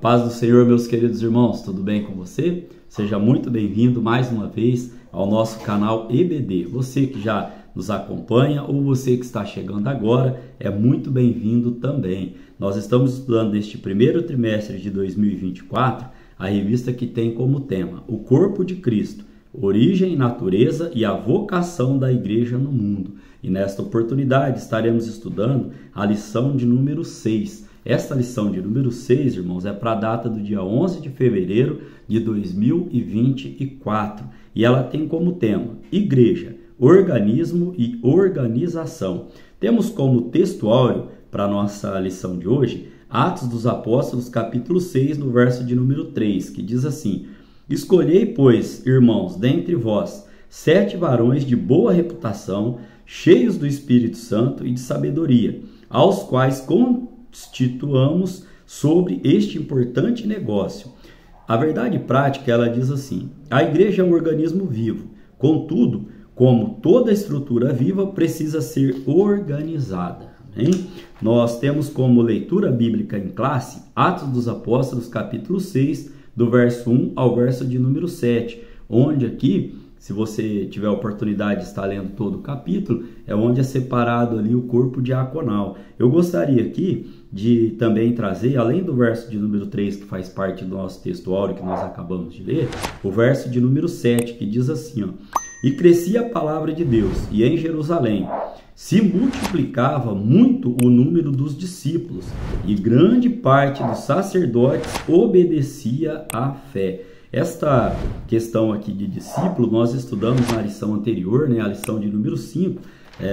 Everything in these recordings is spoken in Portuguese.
paz do Senhor, meus queridos irmãos, tudo bem com você? Seja muito bem-vindo mais uma vez ao nosso canal EBD. Você que já nos acompanha ou você que está chegando agora, é muito bem-vindo também. Nós estamos estudando neste primeiro trimestre de 2024 a revista que tem como tema o Corpo de Cristo, origem, natureza e a vocação da igreja no mundo. E nesta oportunidade estaremos estudando a lição de número 6. Esta lição de número 6, irmãos, é para a data do dia 11 de fevereiro de 2024. E ela tem como tema Igreja, Organismo e Organização. Temos como textuário para a nossa lição de hoje Atos dos Apóstolos, capítulo 6, no verso de número 3, que diz assim: Escolhei, pois, irmãos, dentre vós, 7 varões de boa reputação, cheios do Espírito Santo e de sabedoria, aos quais constituamos sobre este importante negócio. A verdade prática, ela diz assim: a igreja é um organismo vivo, contudo, como toda estrutura viva, precisa ser organizada. Amém? Nós temos como leitura bíblica em classe Atos dos Apóstolos, capítulo 6, do verso 1 ao verso de número 7, onde aqui, se você tiver a oportunidade de estar lendo todo o capítulo, é onde é separado ali o corpo diaconal. Eu gostaria aqui de também trazer, além do verso de número 3, que faz parte do nosso textuário que nós acabamos de ler, o verso de número 7, que diz assim, ó: E crescia a palavra de Deus, e em Jerusalém se multiplicava muito o número dos discípulos, e grande parte dos sacerdotes obedecia à fé. Esta questão aqui de discípulo, nós estudamos na lição anterior, a lição de número 5,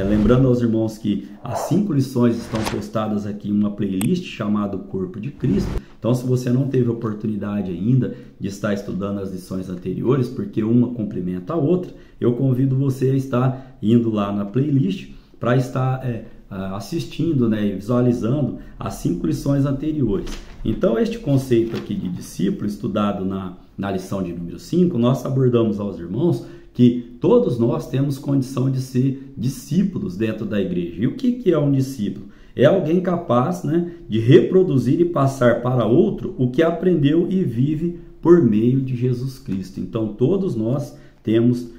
lembrando aos irmãos que as 5 lições estão postadas aqui em uma playlist chamada Corpo de Cristo. Então, se você não teve oportunidade ainda de estar estudando as lições anteriores, porque uma complementa a outra, eu convido você a estar indo lá na playlist para estar assistindo e visualizando as 5 lições anteriores. Então, este conceito aqui de discípulo, estudado na lição de número 5, nós abordamos aos irmãos que todos nós temos condição de ser discípulos dentro da igreja. E o que é um discípulo? É alguém capaz de reproduzir e passar para outro o que aprendeu e vive por meio de Jesus Cristo. Então, todos nós temos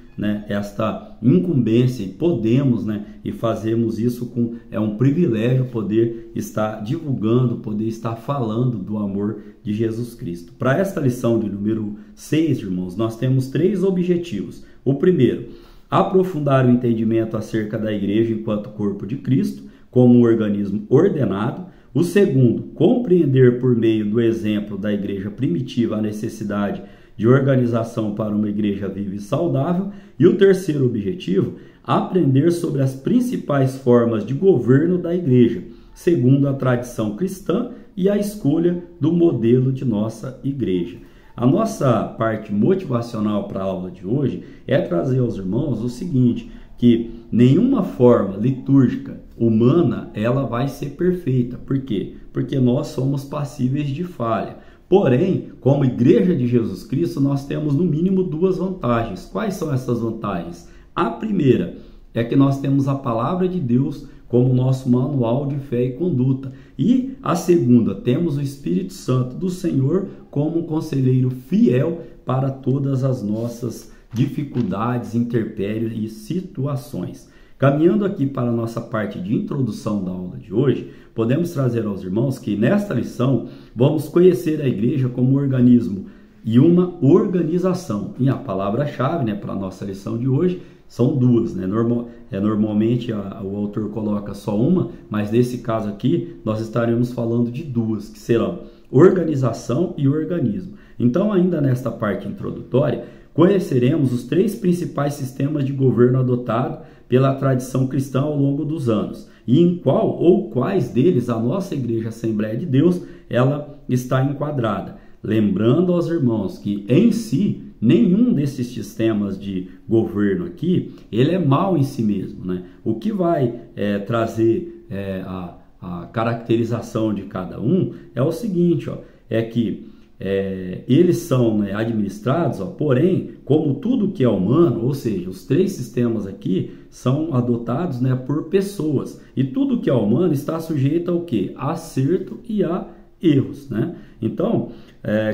esta incumbência e podemos e fazemos isso é um privilégio poder estar divulgando, poder estar falando do amor de Jesus Cristo. Para esta lição de número 6, irmãos, nós temos 3 objetivos. O primeiro, aprofundar o entendimento acerca da igreja enquanto corpo de Cristo, como um organismo ordenado. O segundo, compreender por meio do exemplo da igreja primitiva a necessidade de organização para uma igreja viva e saudável. E o terceiro objetivo, aprender sobre as principais formas de governo da igreja, segundo a tradição cristã e a escolha do modelo de nossa igreja. A nossa parte motivacional para a aula de hoje é trazer aos irmãos o seguinte, que nenhuma forma litúrgica humana ela vai ser perfeita. Por quê? Porque nós somos passíveis de falha. Porém, como Igreja de Jesus Cristo, nós temos no mínimo 2 vantagens. Quais são essas vantagens? A primeira é que nós temos a palavra de Deus como nosso manual de fé e conduta. E a segunda, temos o Espírito Santo do Senhor como um conselheiro fiel para todas as nossas dificuldades, intempéries e situações. Caminhando aqui para a nossa parte de introdução da aula de hoje, podemos trazer aos irmãos que nesta lição vamos conhecer a igreja como um organismo e uma organização. E a palavra-chave para a nossa lição de hoje são 2. Normalmente o autor coloca só uma, mas nesse caso aqui nós estaremos falando de 2, que serão organização e organismo. Então, ainda nesta parte introdutória, conheceremos os 3 principais sistemas de governo adotados pela tradição cristã ao longo dos anos, e em qual ou quais deles a nossa Igreja Assembleia de Deus ela está enquadrada. Lembrando aos irmãos que em si, nenhum desses sistemas de governo aqui, ele é mau em si mesmo. O que vai trazer a caracterização de cada um é o seguinte, é que eles são administrados, porém, como tudo que é humano, ou seja, os 3 sistemas aqui são adotados por pessoas. E tudo que é humano está sujeito ao quê? A acerto e a erros, né? Então,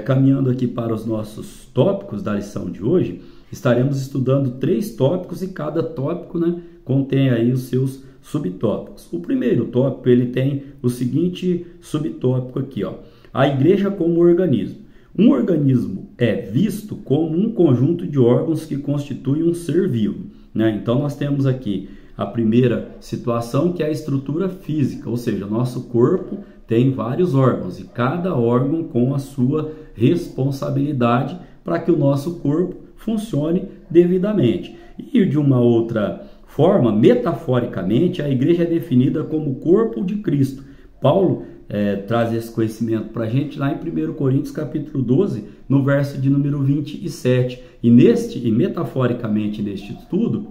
caminhando aqui para os nossos tópicos da lição de hoje, estaremos estudando 3 tópicos e cada tópico, né, contém aí os seus subtópicos. O primeiro tópico, ele tem o seguinte subtópico aqui, ó: a igreja como organismo. Um organismo é visto como um conjunto de órgãos que constitui um ser vivo, né? Então nós temos aqui a primeira situação, que é a estrutura física, ou seja, nosso corpo tem vários órgãos e cada órgão com a sua responsabilidade para que o nosso corpo funcione devidamente. E de uma outra forma, metaforicamente, a igreja é definida como o corpo de Cristo. Paulo traz esse conhecimento para a gente lá em 1 Coríntios capítulo 12, no verso de número 27. E metaforicamente neste estudo,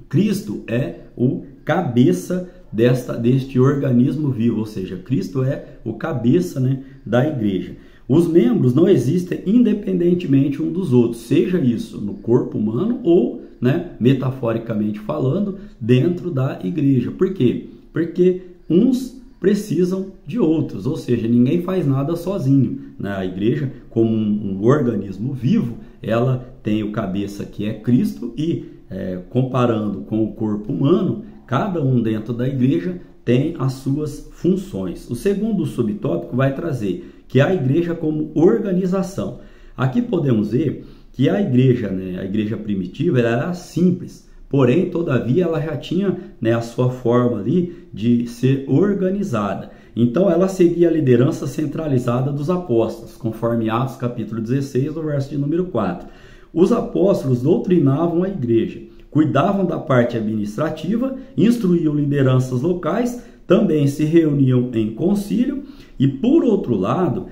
Cristo é o cabeça deste organismo vivo, ou seja, Cristo é o cabeça, né, da igreja. Os membros não existem independentemente um dos outros, seja isso no corpo humano ou, né, metaforicamente falando, dentro da igreja. Por quê? Porque uns precisam de outros, ou seja, ninguém faz nada sozinho, né? A igreja, como um organismo vivo, ela tem o cabeça que é Cristo e, comparando com o corpo humano, cada um dentro da igreja tem as suas funções. O segundo subtópico vai trazer que a igreja como organização. Aqui podemos ver que a igreja, né, a igreja primitiva, ela era simples, porém, todavia, ela já tinha, né, a sua forma ali de ser organizada. Então, ela seguia a liderança centralizada dos apóstolos, conforme Atos capítulo 16, no verso de número 4. Os apóstolos doutrinavam a igreja, cuidavam da parte administrativa, instruíam lideranças locais, também se reuniam em concílio e, por outro lado,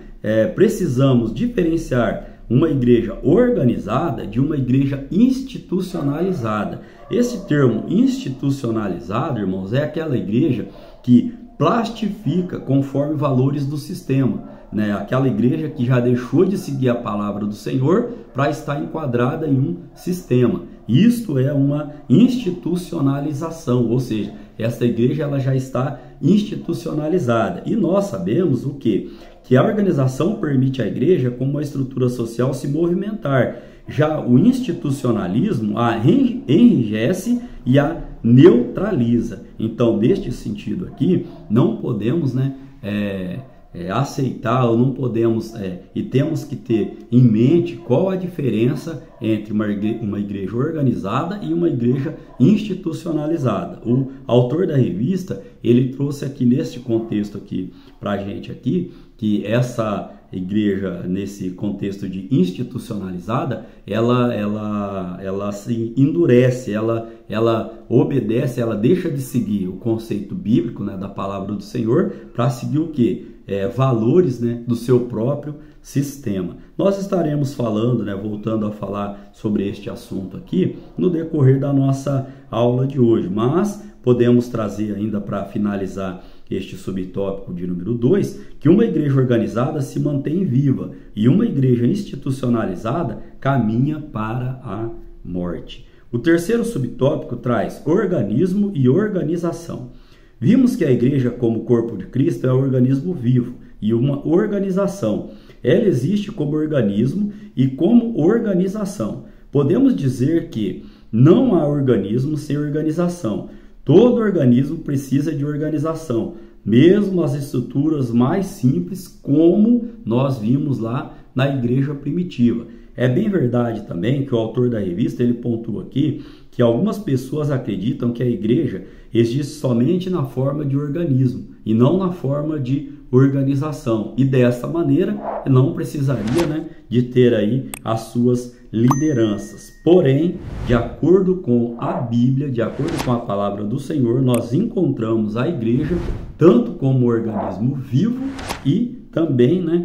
precisamos diferenciar uma igreja organizada de uma igreja institucionalizada. Esse termo institucionalizado, irmãos, é aquela igreja que plastifica conforme valores do sistema, né? Aquela igreja que já deixou de seguir a palavra do Senhor para estar enquadrada em um sistema. Isto é uma institucionalização, ou seja, esta igreja ela já está institucionalizada. E nós sabemos o quê? Que a organização permite à igreja, como uma estrutura social, se movimentar. Já o institucionalismo a enrijece e a neutraliza. Então, neste sentido aqui, não podemos, né, aceitar, ou não podemos, e temos que ter em mente qual a diferença entre uma igreja organizada e uma igreja institucionalizada. O autor da revista, ele trouxe aqui neste contexto aqui para a gente aqui, que essa igreja, nesse contexto de institucionalizada, ela se endurece, ela obedece, ela deixa de seguir o conceito bíblico, né, da palavra do Senhor, para seguir o quê? Valores, né, do seu próprio sistema. Nós estaremos falando, né, voltando a falar sobre este assunto aqui no decorrer da nossa aula de hoje, mas podemos trazer ainda para finalizar este subtópico de número 2, que uma igreja organizada se mantém viva e uma igreja institucionalizada caminha para a morte. O terceiro subtópico traz organismo e organização. Vimos que a igreja, como corpo de Cristo, é um organismo vivo e uma organização. Ela existe como organismo e como organização. Podemos dizer que não há organismo sem organização. Todo organismo precisa de organização, mesmo as estruturas mais simples, como nós vimos lá na igreja primitiva. É bem verdade também que o autor da revista ele pontua aqui que algumas pessoas acreditam que a igreja existe somente na forma de organismo e não na forma de organização. E dessa maneira não precisaria, né, de ter aí as suas lideranças. Porém, de acordo com a Bíblia, de acordo com a palavra do Senhor, nós encontramos a igreja tanto como organismo vivo e também, né,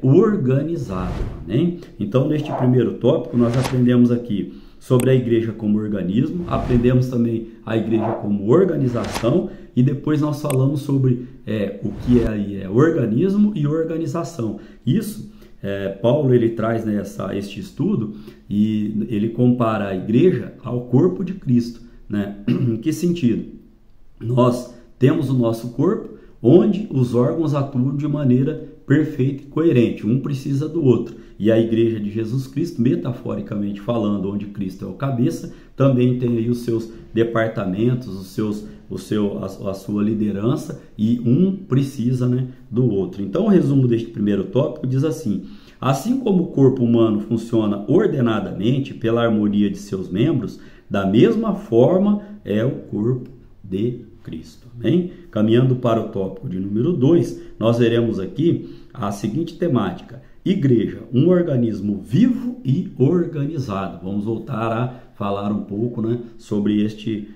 organizado. Amém? Então, neste primeiro tópico, nós aprendemos aqui sobre a igreja como organismo, aprendemos também a igreja como organização e depois nós falamos sobre o que é organismo e organização. Isso, Paulo ele traz, né, este estudo e ele compara a igreja ao corpo de Cristo, né? Em que sentido? Nós temos o nosso corpo, onde os órgãos atuam de maneira perfeita e coerente, um precisa do outro. E a igreja de Jesus Cristo, metaforicamente falando, onde Cristo é o cabeça, também tem aí os seus departamentos, a sua liderança, e um precisa, né, do outro. Então o resumo deste primeiro tópico diz assim: assim como o corpo humano funciona ordenadamente pela harmonia de seus membros, da mesma forma é o corpo de Cristo. Amém? Caminhando para o tópico de número 2, nós veremos aqui a seguinte temática: igreja, um organismo vivo e organizado. Vamos voltar a falar um pouco, né, sobre este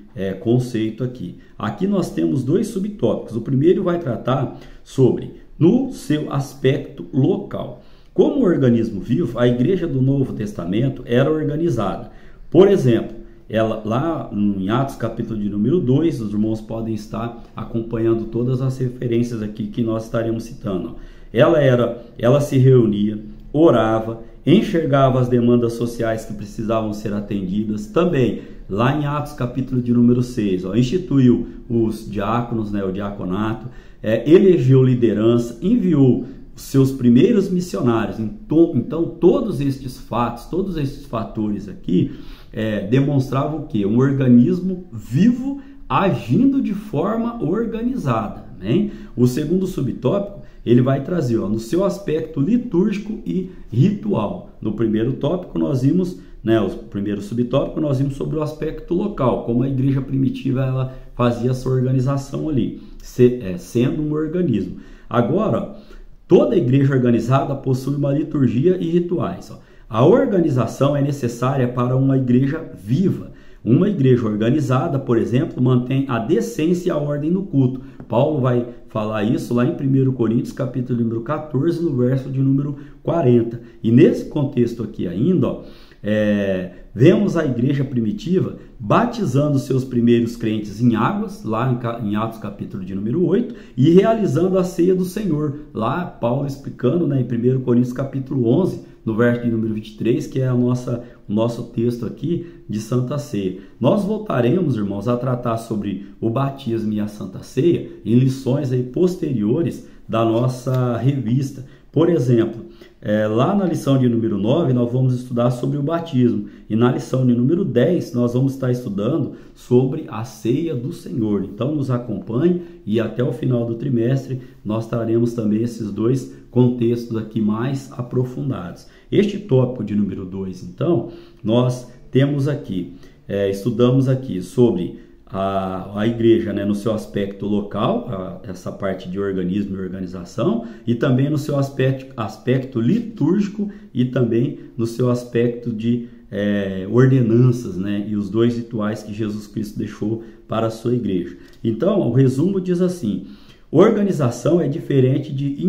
conceito aqui. Aqui nós temos dois subtópicos. O primeiro vai tratar sobre no seu aspecto local. Como organismo vivo, a igreja do Novo Testamento era organizada. Por exemplo, ela, lá em Atos capítulo de número 2, os irmãos podem estar acompanhando todas as referências aqui que nós estaremos citando. Ela se reunia, orava, enxergava as demandas sociais que precisavam ser atendidas. Também, lá em Atos capítulo de número 6, instituiu os diáconos, né, o diaconato, elegeu liderança, enviou os seus primeiros missionários. Então, todos estes fatos, todos estes fatores aqui demonstravam o quê? Um organismo vivo agindo de forma organizada. Né? O segundo subtópico, ele vai trazer no seu aspecto litúrgico e ritual. No primeiro tópico nós vimos, o primeiro subtópico nós vimos sobre o aspecto local, como a igreja primitiva ela fazia essa organização ali, sendo um organismo. Agora, toda igreja organizada possui uma liturgia e rituais. A organização é necessária para uma igreja viva. Uma igreja organizada, por exemplo, mantém a decência e a ordem no culto. Paulo vai falar isso lá em 1 Coríntios, capítulo número 14, no verso de número 40. E nesse contexto aqui ainda, vemos a igreja primitiva batizando seus primeiros crentes em águas, lá em Atos capítulo de número 8, e realizando a ceia do Senhor. Lá Paulo explicando, em 1 Coríntios capítulo 11, no verso de número 23, que é o nosso texto aqui de Santa Ceia. Nós voltaremos, irmãos, a tratar sobre o batismo e a Santa Ceia em lições aí posteriores da nossa revista. Por exemplo, lá na lição de número 9, nós vamos estudar sobre o batismo. E na lição de número 10, nós vamos estar estudando sobre a ceia do Senhor. Então, nos acompanhe e até o final do trimestre nós traremos também esses dois contextos aqui mais aprofundados. Este tópico de número 2, então, nós temos aqui, estudamos aqui sobre a igreja, no seu aspecto local, essa parte de organismo e organização, e também no seu aspecto litúrgico e também no seu aspecto de ordenanças, e os dois rituais que Jesus Cristo deixou para a sua igreja. Então, o resumo diz assim: organização é diferente de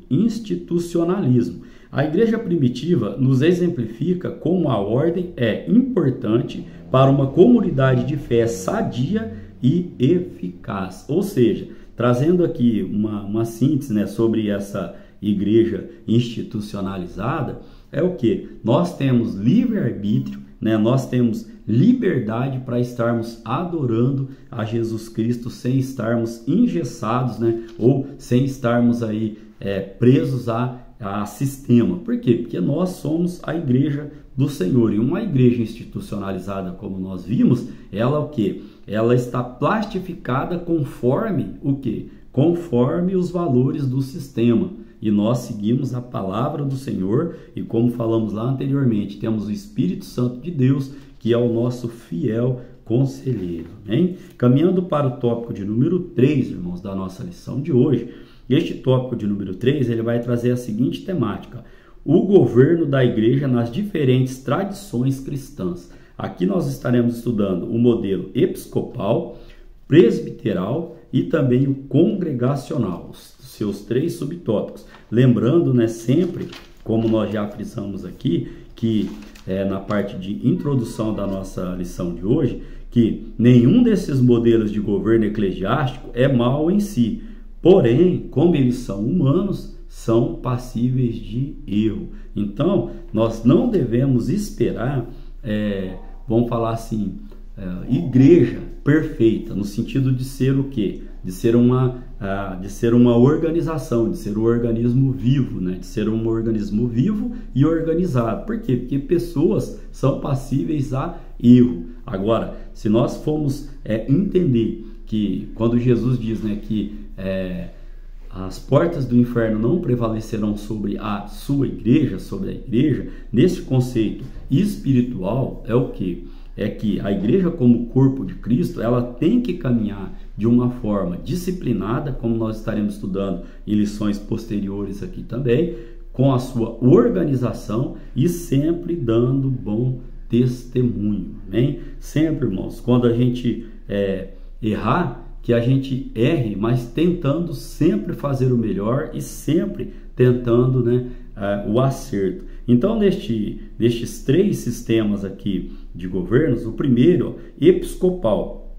institucionalismo. A igreja primitiva nos exemplifica como a ordem é importante para uma comunidade de fé sadia e eficaz. Ou seja, trazendo aqui uma síntese, sobre essa igreja institucionalizada, é o que? Nós temos livre-arbítrio, nós temos liberdade para estarmos adorando a Jesus Cristo sem estarmos engessados, ou sem estarmos aí presos a sistema. Por quê? Porque nós somos a igreja do Senhor, e uma igreja institucionalizada, como nós vimos, ela o quê? Ela está plastificada conforme o quê? Conforme os valores do sistema. E nós seguimos a palavra do Senhor, e como falamos lá anteriormente, temos o Espírito Santo de Deus, que é o nosso fiel conselheiro. Hein? Caminhando para o tópico de número 3, irmãos, da nossa lição de hoje, este tópico de número 3, ele vai trazer a seguinte temática: o governo da igreja nas diferentes tradições cristãs. Aqui nós estaremos estudando o modelo episcopal, presbiteral e também o congregacional, os seus 3 subtópicos. Lembrando, sempre, como nós já frisamos aqui, que na parte de introdução da nossa lição de hoje, que nenhum desses modelos de governo eclesiástico é mau em si. Porém, como eles são humanos, são passíveis de erro. Então, nós não devemos esperar, vamos falar assim, igreja perfeita, no sentido de ser o quê? de ser uma organização, de ser um organismo vivo, né? De ser um organismo vivo e organizado. Por quê? Porque pessoas são passíveis a erro. Agora, se nós formos entender que quando Jesus diz, né, que as portas do inferno não prevalecerão sobre a sua igreja, sobre a igreja, nesse conceito espiritual é o quê? É que a igreja como corpo de Cristo, ela tem que caminhar de uma forma disciplinada, como nós estaremos estudando em lições posteriores aqui também, com a sua organização e sempre dando bom testemunho, amém? Sempre, irmãos, quando a gente errar, que a gente erre, mas tentando sempre fazer o melhor e sempre tentando, né, o acerto. Então, nestes 3 sistemas aqui de governos, o primeiro, episcopal.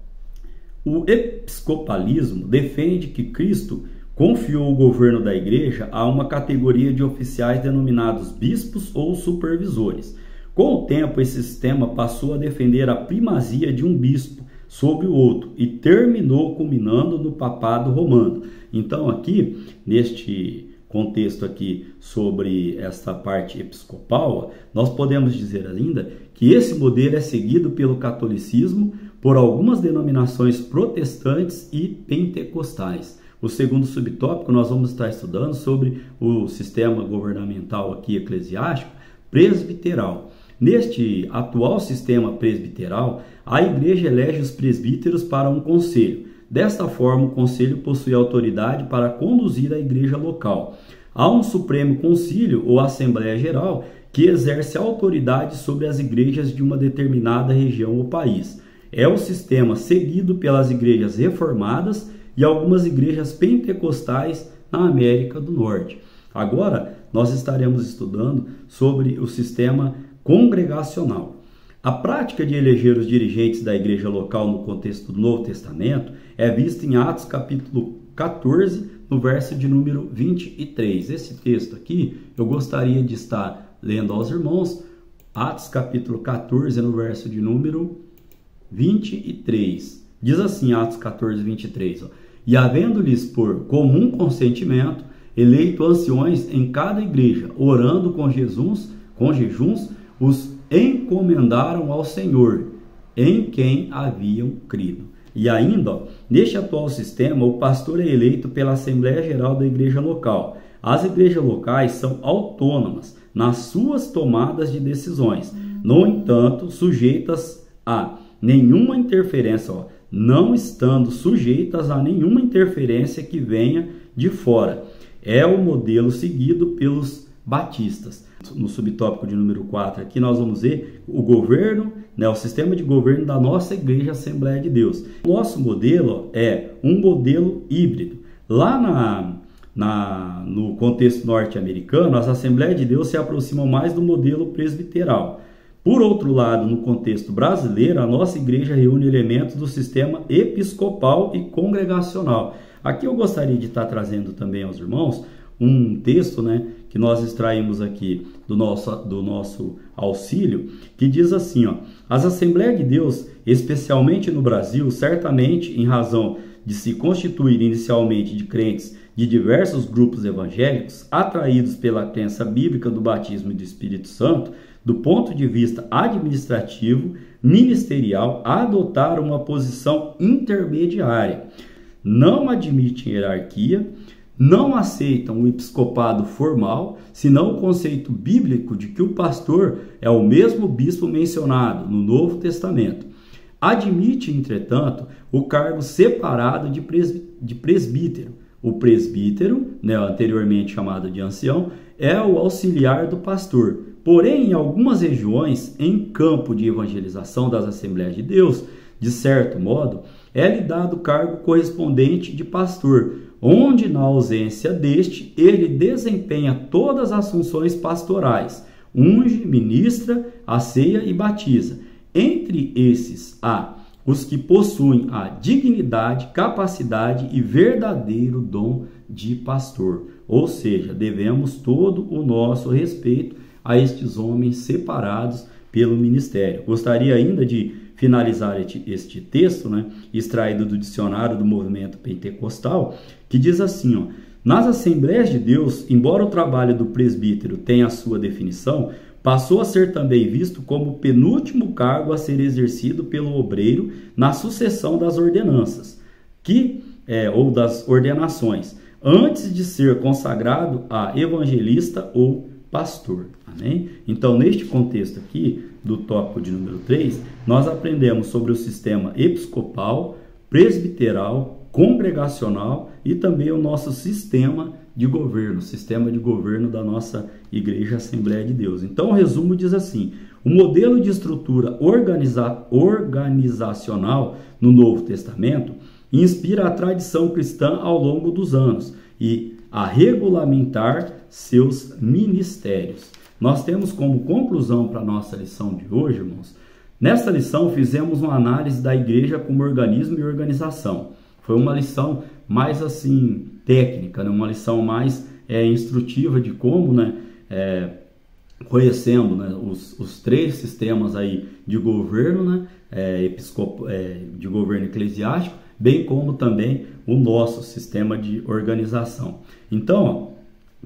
O episcopalismo defende que Cristo confiou o governo da igreja a uma categoria de oficiais denominados bispos ou supervisores. Com o tempo, esse sistema passou a defender a primazia de um bispo sobre o outro e terminou culminando no papado romano. Então, aqui, neste contexto aqui sobre esta parte episcopal, nós podemos dizer ainda que esse modelo é seguido pelo catolicismo, por algumas denominações protestantes e pentecostais. O segundo subtópico nós vamos estar estudando sobre o sistema governamental aqui eclesiástico presbiteral. Neste atual sistema presbiteral, a igreja elege os presbíteros para um conselho. Desta forma, o conselho possui autoridade para conduzir a igreja local. Há um Supremo Concílio ou Assembleia Geral que exerce autoridade sobre as igrejas de uma determinada região ou país. É o sistema seguido pelas igrejas reformadas e algumas igrejas pentecostais na América do Norte. Agora, nós estaremos estudando sobre o sistema congregacional. A prática de eleger os dirigentes da igreja local no contexto do Novo Testamento é vista em Atos capítulo 14, no verso de número 23. Esse texto aqui eu gostaria de estar lendo aos irmãos. Atos capítulo 14, no verso de número 23. Diz assim, Atos 14, 23. E havendo-lhes por comum consentimento eleito anciões em cada igreja, orando com jejuns, os encomendaram ao Senhor, em quem haviam crido. E ainda, neste atual sistema, o pastor é eleito pela Assembleia Geral da igreja local. As igrejas locais são autônomas nas suas tomadas de decisões, no entanto, sujeitas a nenhuma interferência, não estando sujeitas a nenhuma interferência que venha de fora. É o modelo seguido pelos batistas. No subtópico de número 4 aqui nós vamos ver o governo, né, o sistema de governo da nossa igreja Assembleia de Deus. Nosso modelo é um modelo híbrido. Lá no contexto norte-americano, as Assembleias de Deus se aproximam mais do modelo presbiteral. Por outro lado, no contexto brasileiro, a nossa igreja reúne elementos do sistema episcopal e congregacional. Aqui eu gostaria de estar trazendo também aos irmãos um texto, né, que nós extraímos aqui do nosso auxílio, que diz assim, as Assembleias de Deus, especialmente no Brasil, certamente em razão de se constituir inicialmente de crentes de diversos grupos evangélicos, atraídos pela crença bíblica do batismo e do Espírito Santo, do ponto de vista administrativo, ministerial, adotaram uma posição intermediária. Não admitem hierarquia, não aceitam o episcopado formal, senão o conceito bíblico de que o pastor é o mesmo bispo mencionado no Novo Testamento. Admite, entretanto, o cargo separado de presbítero. O presbítero, né, anteriormente chamado de ancião, é o auxiliar do pastor. Porém, em algumas regiões, em campo de evangelização das Assembleias de Deus, de certo modo, é-lhe dado o cargo correspondente de pastor, onde, na ausência deste, ele desempenha todas as funções pastorais, unge, ministra, asseia e batiza. Entre esses há os que possuem a dignidade, capacidade e verdadeiro dom de pastor. Ou seja, devemos todo o nosso respeito a estes homens separados pelo ministério. Gostaria ainda de finalizar este texto, né, extraído do dicionário do movimento pentecostal, que diz assim, ó: nas Assembleias de Deus, embora o trabalho do presbítero tenha a sua definição, passou a ser também visto como o penúltimo cargo a ser exercido pelo obreiro na sucessão das ordenanças, ou das ordenações, antes de ser consagrado a evangelista ou pastor. Amém? Então, neste contexto aqui, do tópico de número 3, nós aprendemos sobre o sistema episcopal, presbiteral, congregacional e também o nosso sistema de governo da nossa Igreja Assembleia de Deus. Então, o resumo diz assim: o modelo de estrutura organizacional no Novo Testamento inspira a tradição cristã ao longo dos anos e a regulamentar seus ministérios. Nós temos como conclusão para a nossa lição de hoje, irmãos, nesta lição fizemos uma análise da igreja como organismo e organização. Foi uma lição mais assim técnica, né? Uma lição mais instrutiva de como, conhecendo, né, os 3 sistemas aí de governo, né, de governo eclesiástico, bem como também o nosso sistema de organização. Então,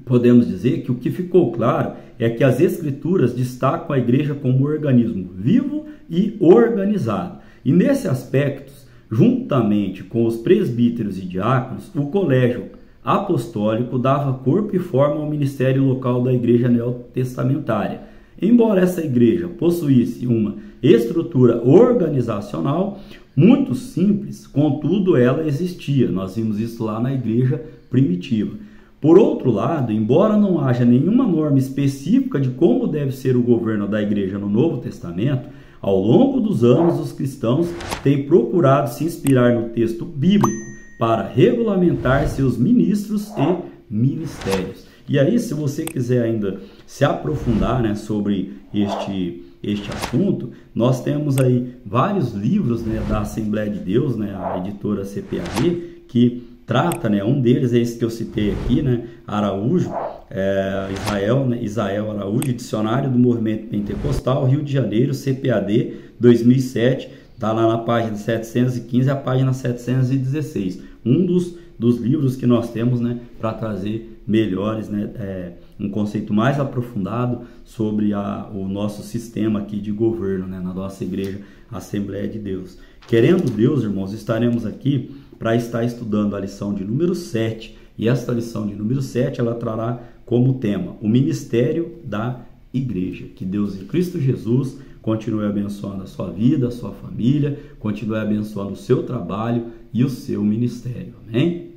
podemos dizer que o que ficou claro é que as Escrituras destacam a igreja como um organismo vivo e organizado. E nesse aspecto, juntamente com os presbíteros e diáconos, o colégio apostólico dava corpo e forma ao ministério local da igreja neotestamentária. Embora essa igreja possuísse uma estrutura organizacional muito simples, contudo ela existia. Nós vimos isso lá na igreja primitiva. Por outro lado, embora não haja nenhuma norma específica de como deve ser o governo da igreja no Novo Testamento, ao longo dos anos os cristãos têm procurado se inspirar no texto bíblico para regulamentar seus ministros e ministérios. E aí, se você quiser ainda se aprofundar, né, sobre este assunto, nós temos aí vários livros, né, da Assembleia de Deus, né, a editora CPAD, que trata, né, um deles é esse que eu citei aqui, né, Araújo, Isael Araújo, Dicionário do Movimento Pentecostal, Rio de Janeiro, CPAD 2007, está lá na página 715 e a página 716. Um dos livros que nós temos, né, para trazer melhores, né, um conceito mais aprofundado sobre o nosso sistema aqui de governo, né, na nossa igreja Assembleia de Deus. Querendo Deus, irmãos, estaremos aqui para estar estudando a lição de número 7. E esta lição de número 7, ela trará como tema o ministério da igreja. Que Deus em Cristo Jesus continue abençoando a sua vida, a sua família, continue abençoando o seu trabalho e o seu ministério. Amém?